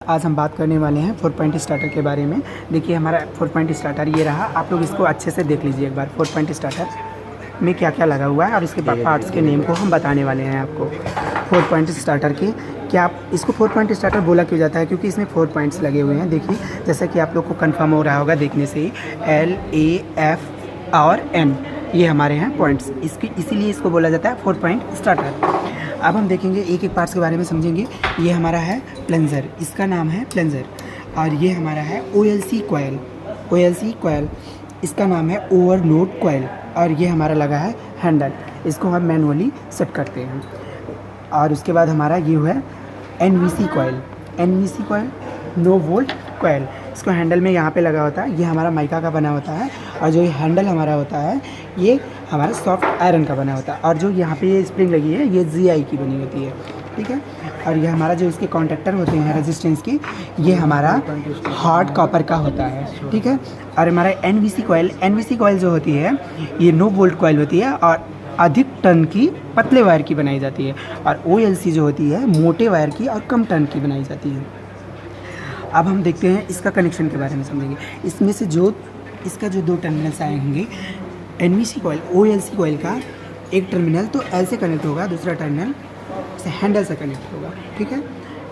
आज हम बात करने वाले हैं 4 पॉइंट स्टार्टर के बारे में। देखिए हमारा 4 पॉइंट स्टार्टर ये रहा। आप लोग इसको अच्छे से देख लीजिए एक बार। 4 पॉइंट स्टार्टर में क्या क्या लगा हुआ है और इसके पार्ट्स के नेम को हम बताने वाले हैं आपको। 4 पॉइंट स्टार्टर के क्या आप इसको 4 पॉइंट स्टार्टर बोला क्यों जाता है? क्योंकि इसमें 4 पॉइंट्स लगे हुए हैं। देखिए जैसा कि आप लोग को कंफर्म हो रहा होगा देखने से ही, L, A, F और N ये हमारे हैं पॉइंट्स। इसीलिए इसको बोला जाता है 4 पॉइंट स्टार्टर। अब हम देखेंगे एक एक पार्ट्स के बारे में समझेंगे। ये हमारा है प्लंजर, इसका नाम है प्लंजर। और ये हमारा है OLC कॉयल, इसका नाम है ओवरलोड कॉयल। और ये हमारा लगा है हैंडल, इसको हम मैनुअली सेट करते हैं। और उसके बाद हमारा ये है NVC coil, no volt coil. इसको हैंडल में यहाँ पे लगा होता है, ये हमारा माइका का बना होता है। और जो ये हैंडल हमारा होता है ये हमारा सॉफ्ट आयरन का बना होता है। और जो यहाँ पे ये स्प्रिंग लगी है ये GI की बनी होती है, ठीक है। और ये हमारा जो इसके कॉन्टैक्टर होते हैं रेजिस्टेंस के, ये हमारा हार्ड कॉपर का होता है, ठीक है। और हमारा NVC कॉयल जो होती है ये नो वोल्ट कॉयल होती है और अधिक टन की पतले वायर की बनाई जाती है। और OLC जो होती है मोटे वायर की और कम टन की बनाई जाती है। अब हम देखते हैं इसका कनेक्शन के बारे में समझेंगे। इसमें से जो इसका जो 2 टर्मिनल्स आए होंगे, NVC कॉयल OLC कॉयल का एक टर्मिनल तो ऐसे कनेक्ट होगा, दूसरा टर्मिनल से हैंडल से कनेक्ट होगा, ठीक है,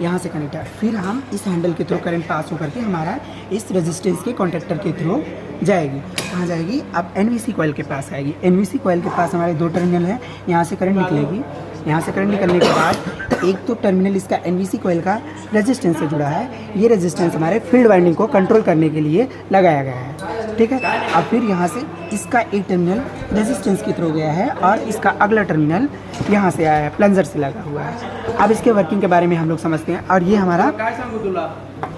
यहाँ से कनेक्ट है। फिर हम इस हैंडल के थ्रू करंट पास होकर के हमारा इस रेजिस्टेंस के कॉन्टैक्टर के थ्रू जाएगी। कहाँ जाएगी? अब NVC कॉयल के पास आएगी। NVC कॉयल के पास हमारे 2 टर्मिनल हैं, यहाँ से करंट निकलेगी। यहाँ से करंट निकलने के बाद एक तो टर्मिनल इसका NVC कॉयल का रेजिस्टेंस से जुड़ा है। ये रेजिस्टेंस हमारे फील्ड वाइंडिंग को कंट्रोल करने के लिए लगाया गया है, ठीक है। अब फिर यहाँ से इसका एक टर्मिनल रेजिस्टेंस के थ्रू गया है और इसका अगला टर्मिनल यहाँ से आया है, प्लंजर से लगा हुआ है। अब इसके वर्किंग के बारे में हम लोग समझते हैं। और ये हमारा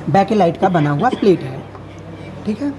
बैकेलाइट का बना हुआ प्लेट है, ठीक है।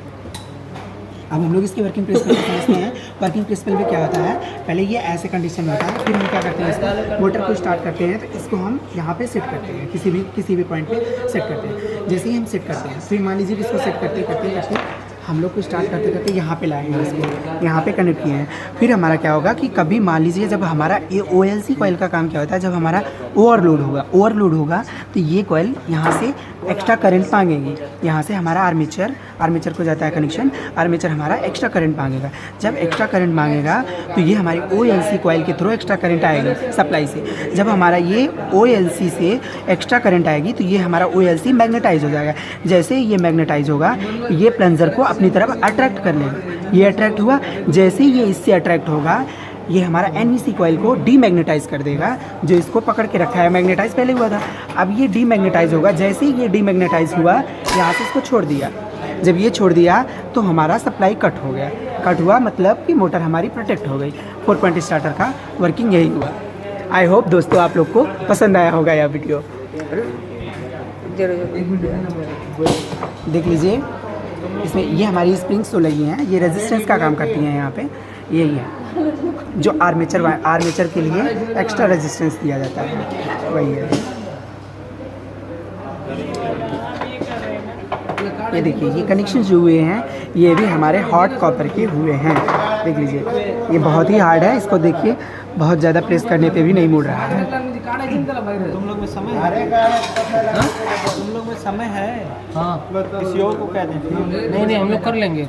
अब हम लोग इसकी वर्किंग प्रिंसिपल समझते हैं। वर्किंग प्रिंसिपल में क्या होता है, पहले ये ऐसे कंडीशन में होता है, फिर हम क्या करते हैं, इसका मोटर को स्टार्ट करते हैं तो इसको हम यहाँ पे सेट करते हैं, किसी भी पॉइंट पे सेट करते हैं। जैसे ही हम सेट करते हैं, फिर मान लीजिए कि इसको सेट करते हम लोग को स्टार्ट करते यहाँ पे लाएंगे, इसको यहाँ पे कनेक्ट किए हैं। फिर हमारा क्या होगा कि कभी मान लीजिए जब हमारा ये OLC कॉयल का काम क्या होता है, जब हमारा ओवरलोड होगा तो ये कॉयल यहाँ से एक्स्ट्रा करंट मांगेगी। यहाँ से हमारा आर्मेचर को जाता है कनेक्शन, आर्मेचर हमारा एक्स्ट्रा करंट मांगेगा। जब एक्स्ट्रा करंट मांगेगा तो ये हमारी OLC कॉयल के थ्रू एक्स्ट्रा करंट आएगा सप्लाई से। जब हमारा ये OLC से एक्स्ट्रा करंट आएगी तो ये हमारा OLC मैग्नेटाइज हो जाएगा। जैसे ये मैग्नेटाइज होगा ये प्लंजर को अपनी तरफ अट्रैक्ट कर लेगा। ये अट्रैक्ट हुआ, जैसे ही ये इससे अट्रैक्ट होगा ये हमारा NVC कॉयल को डीमैग्नेटाइज कर देगा। जो इसको पकड़ के रखा है, मैग्नेटाइज पहले हुआ था, अब ये डीमैग्नेटाइज होगा। जैसे ही ये डीमैग्नेटाइज हुआ यहाँ से इसको छोड़ दिया। जब ये छोड़ दिया तो हमारा सप्लाई कट हो गया। कट हुआ मतलब कि मोटर हमारी प्रोटेक्ट हो गई। 4 पॉइंट स्टार्टर का वर्किंग यही हुआ। आई होप दोस्तों आप लोग को पसंद आया होगा यह वीडियो। देख लीजिए इसमें ये हमारी स्प्रिंग्स तो लगी हैं, ये रेजिस्टेंस का काम करती हैं। यहाँ पे यही है जो आर्मेचर के लिए एक्स्ट्रा रेजिस्टेंस दिया जाता है, वही है। ये देखिए ये कनेक्शन जो हुए हैं ये भी हमारे हॉट कॉपर के हुए हैं। देख लीजिए ये बहुत ही हार्ड है, इसको देखिए बहुत ज़्यादा प्रेस करने पे भी नहीं मुड़ रहा है। तुम लोग में समय है? हाँ, किसी और को कह दें। नहीं हम लोग कर लेंगे।